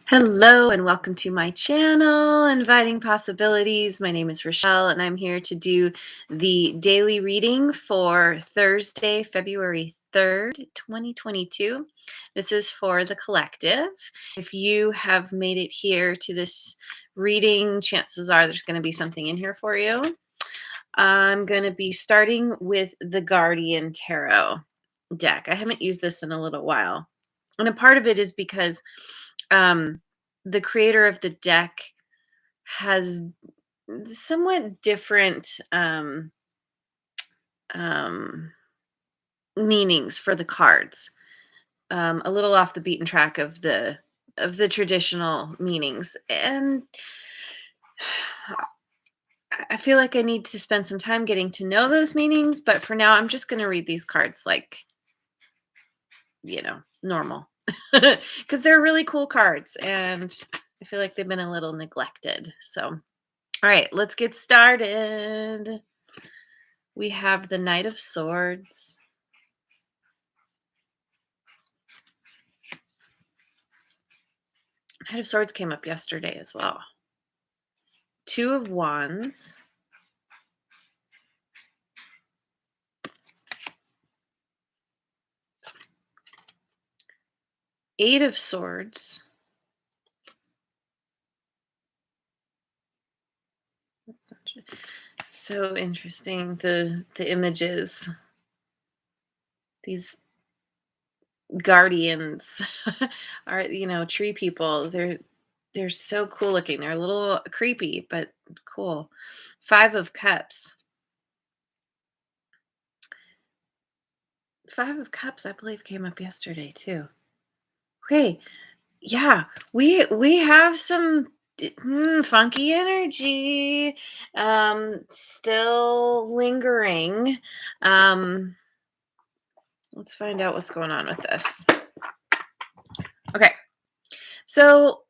Hello and welcome to my channel, Inviting Possibilities. My name is Rochelle and I'm here to do the daily reading for Thursday, February 3rd, 2022. This is for the collective. If you have made it here to this reading, chances are there's going to be something in here for you. I'm going to be starting with the Guardian Tarot deck. I haven't used this in a little while. And a part of it is because the creator of the deck has somewhat different um, meanings for the cards, a little off the beaten track of the traditional meanings, and I feel like I need to spend some time getting to know those meanings. But for now, I'm just going to read these cards like normal because they're really cool cards, and I feel like they've been a little neglected. So, all right, let's get started. We have the Knight of Swords. Knight of Swords came up yesterday as well. Two of Wands. Eight of Swords. So interesting, the images. These guardians are, tree people. They're so cool looking. They're a little creepy, but cool. Five of Cups. Five of Cups, I believe, came up yesterday too. Okay, yeah, we have some funky energy still lingering. Let's find out what's going on with this. Okay, so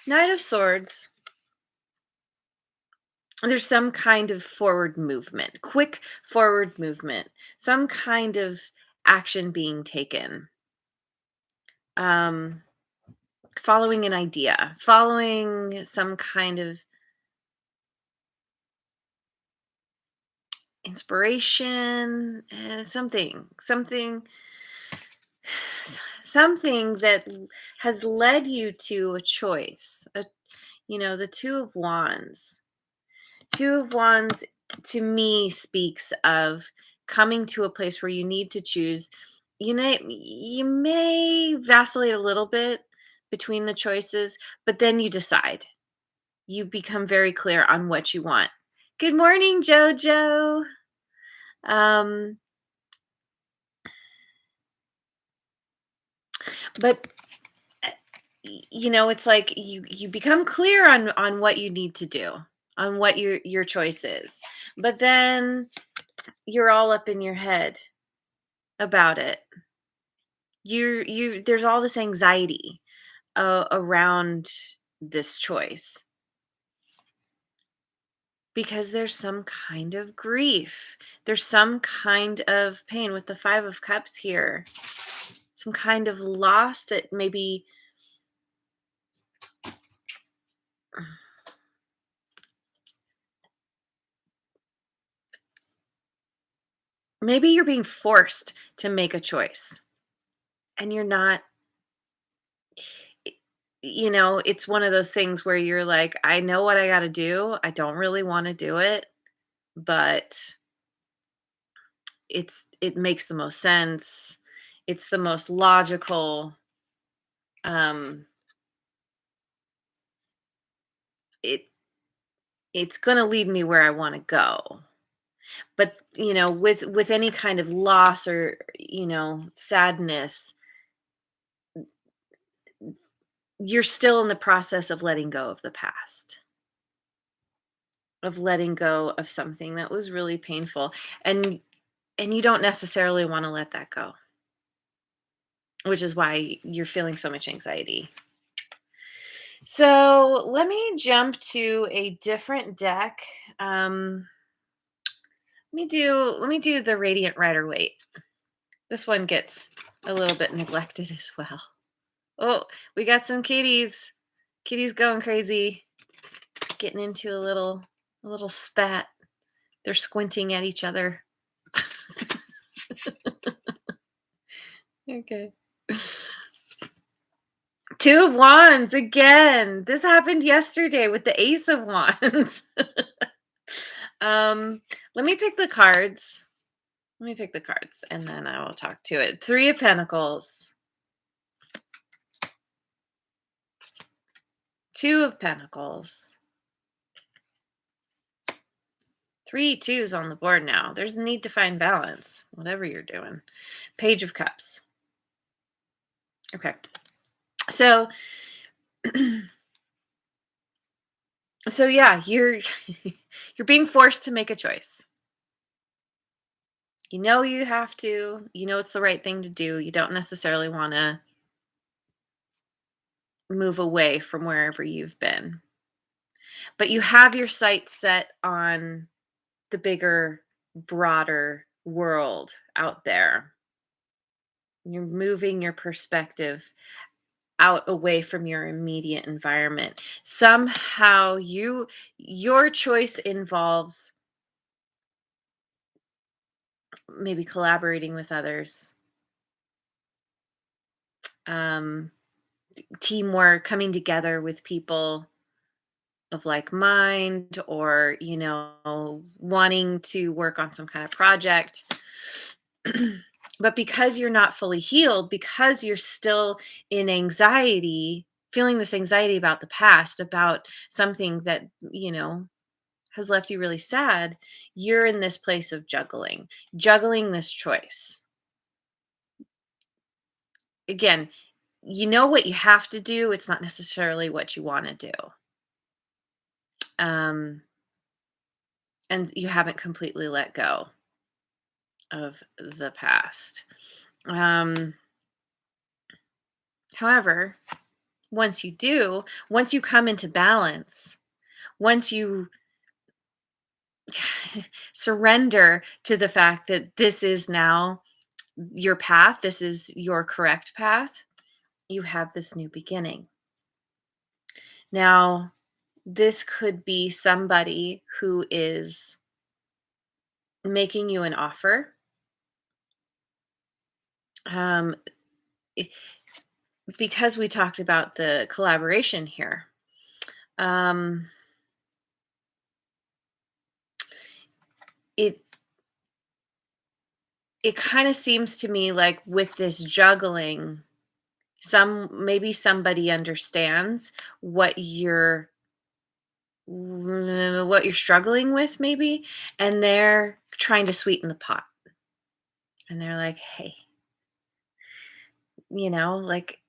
Knight of Swords, there's some kind of forward movement, quick forward movement, some kind of action being taken. Following an idea, following some kind of inspiration, something that has led you to a choice. The Two of Wands to me speaks of coming to a place where you need to choose. You may vacillate a little bit between the choices, but then you decide. You become very clear on what you want. Good morning, Jojo. But it's like you become clear on what you need to do, on what your choice is, but then you're all up in your head about it. There's all this anxiety around this choice because there's some kind of grief, there's some kind of pain with the Five of Cups here, some kind of loss that maybe you're being forced to make a choice and you're not. It's one of those things where you're like, I know what I got to do, I don't really want to do it, but it makes the most sense, it's the most logical. um it it's going to lead me where I want to go. But with any kind of loss or sadness, you're still in the process of letting go of the past, of letting go of something that was really painful, and you don't necessarily want to let that go, which is why you're feeling so much anxiety. So let me jump to a different deck. Let me do the Radiant Rider Waite. This one gets a little bit neglected as well. Oh, we got some kitties. Kitties going crazy, getting into a little spat. They're squinting at each other. Okay. Two of Wands again. This happened yesterday with the Ace of Wands. um, let me pick the cards. Let me pick the cards and then I will talk to it. Three of Pentacles, Two of Pentacles, three twos on the board now. There's a need to find balance, whatever you're doing. Page of Cups. Okay. So, so yeah, you're you're being forced to make a choice. You know you have to, you know it's the right thing to do. You don't necessarily want to move away from wherever you've been. But you have your sights set on the bigger, broader world out there. You're moving your perspective out away from your immediate environment. Somehow your choice involves maybe collaborating with others, um, teamwork, coming together with people of like mind, or wanting to work on some kind of project. But because you're not fully healed, because you're still in anxiety, feeling this anxiety about the past, about something that has left you really sad, you're in this place of juggling this choice. Again, you know what you have to do, it's not necessarily what you want to do. um and you haven't completely let go of the past. Um, However, once you do, once you come into balance, once you surrender to the fact that this is now your path, this is your correct path, you have this new beginning. Now, this could be somebody who is making you an offer. Um, i- because we talked about the collaboration here. Um, it it kind of seems to me like with this juggling, maybe somebody understands what you're struggling with, maybe, and they're trying to sweeten the pot. And they're like, "Hey, like,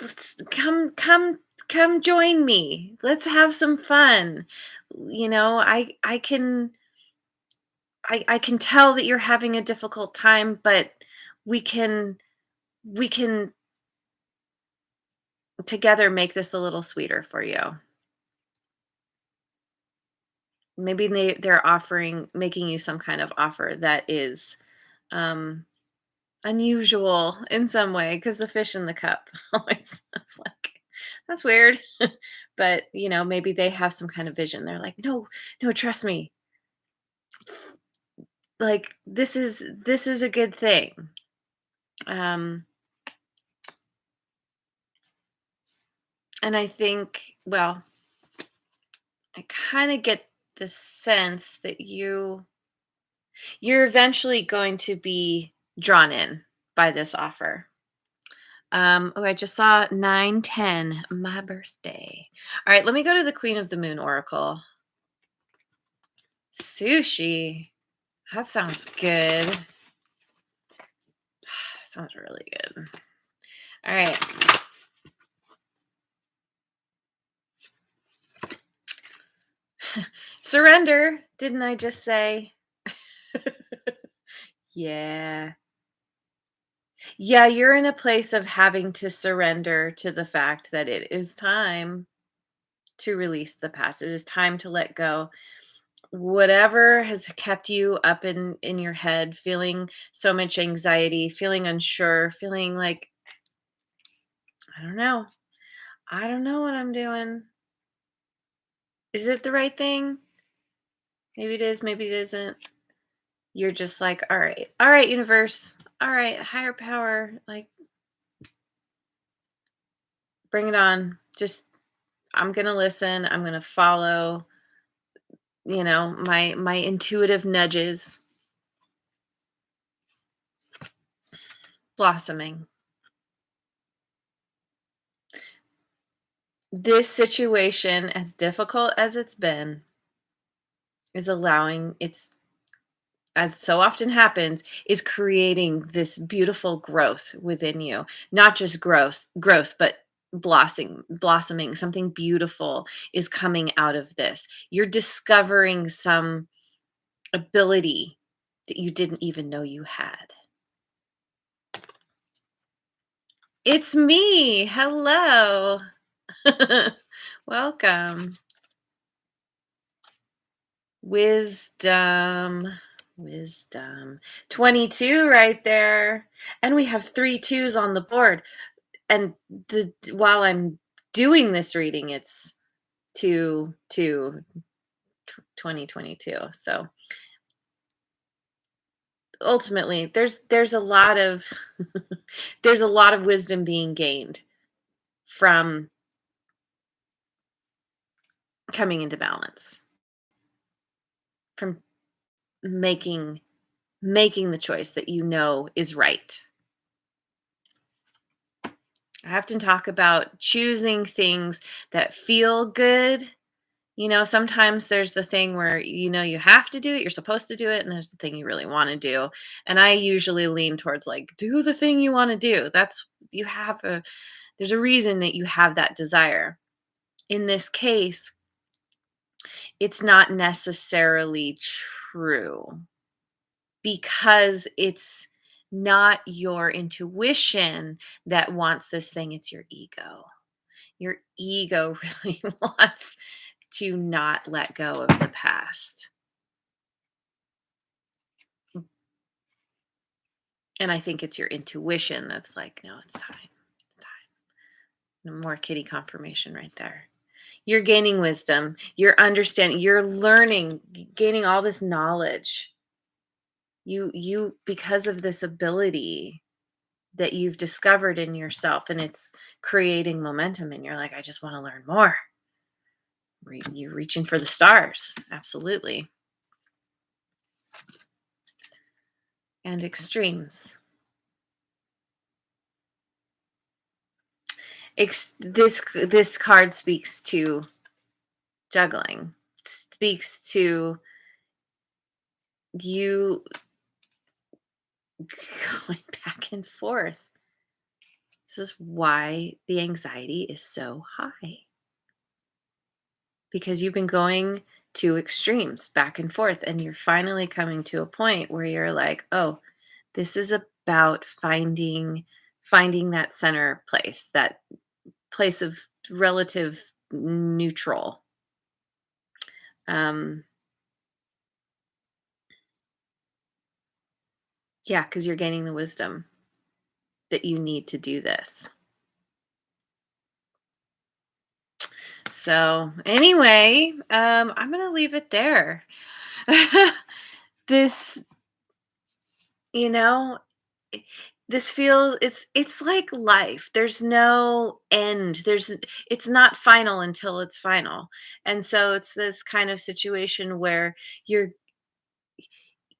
let's come join me. Let's have some fun. I can tell that you're having a difficult time, but we can together make this a little sweeter for you." Maybe they're making you some kind of offer that is um unusual in some way, because the fish in the cup always sounds like that's weird. But maybe they have some kind of vision. They're like, no, no, trust me, like this is a good thing. um and I think, well, I kind of get the sense that you're eventually going to be drawn in by this offer. Oh, I just saw 910, my birthday. All right, let me go to the Queen of the Moon Oracle. Sushi. That sounds good. Sounds really good. All right. Surrender, didn't I just say? Yeah. Yeah, you're in a place of having to surrender to the fact that it is time to release the past. It is time to let go. Whatever has kept you up in your head, feeling so much anxiety, feeling unsure, feeling like I don't know. I don't know what I'm doing. Is it the right thing? Maybe it is, maybe it isn't. You're just like, all right, universe, all right, higher power, like, bring it on. Just, I'm gonna listen. I'm gonna follow, my intuitive nudges, blossoming. This situation, as difficult as it's been, is allowing it's as so often happens, is creating this beautiful growth within you. Not just growth, but blossoming. Something beautiful is coming out of this. You're discovering some ability that you didn't even know you had. It's me. Hello. Welcome. Wisdom. Wisdom. 22 right there. And we have three twos on the board. And while I'm doing this reading, it's 2022. So ultimately, there's a lot of there's a lot of wisdom being gained from coming into balance, from making making the choice that you know is right. I often talk about choosing things that feel good. Sometimes there's the thing where you have to do it, you're supposed to do it, and there's the thing you really want to do. And I usually lean towards like, do the thing you want to do. There's a reason that you have that desire. In this case, it's not necessarily true because it's not your intuition that wants this thing, it's your ego. Your ego really wants to not let go of the past. And I think it's your intuition that's like, no, it's time. It's time. No more kitty confirmation right there. You're gaining wisdom. You're understanding. You're learning, gaining all this knowledge. You because of this ability that you've discovered in yourself, and it's creating momentum. And you're like, I just want to learn more. You're reaching for the stars. Absolutely. And extremes. This card speaks to juggling. Speaks to you going back and forth. This is why the anxiety is so high. Because you've been going to extremes back and forth, and you're finally coming to a point where you're like, oh, this is about finding that center place, that place of relative neutral. Um, yeah, because you're gaining the wisdom that you need to do this. So anyway, I'm gonna leave it there. this, you know, i- this feels it's like life. There's no end. It's not final until it's final. And so it's this kind of situation where you're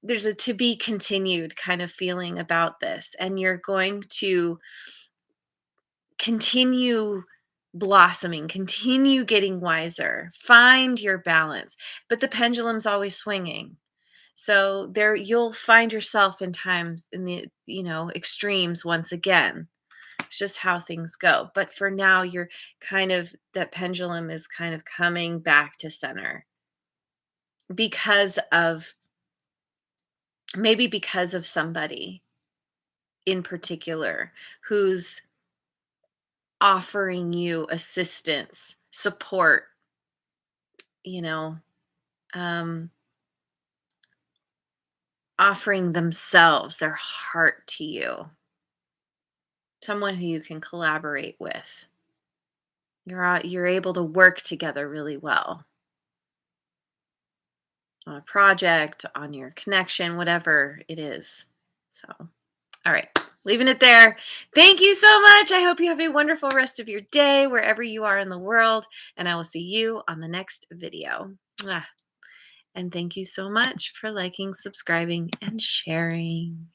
there's a to be continued kind of feeling about this, and you're going to continue blossoming, continue getting wiser, find your balance. But the pendulum's always swinging. So there you'll find yourself in times in the, extremes once again. It's just how things go. But for now, you're that pendulum is kind of coming back to center because of maybe because of somebody in particular who's offering you assistance, support, you know, um, offering themselves, their heart to you. someone who you can collaborate with. You're able to work together really well on a project, on your connection, whatever it is. So, all right, leaving it there. Thank you so much. I hope you have a wonderful rest of your day wherever you are in the world, and I will see you on the next video. Mwah. And thank you so much for liking, subscribing, and sharing.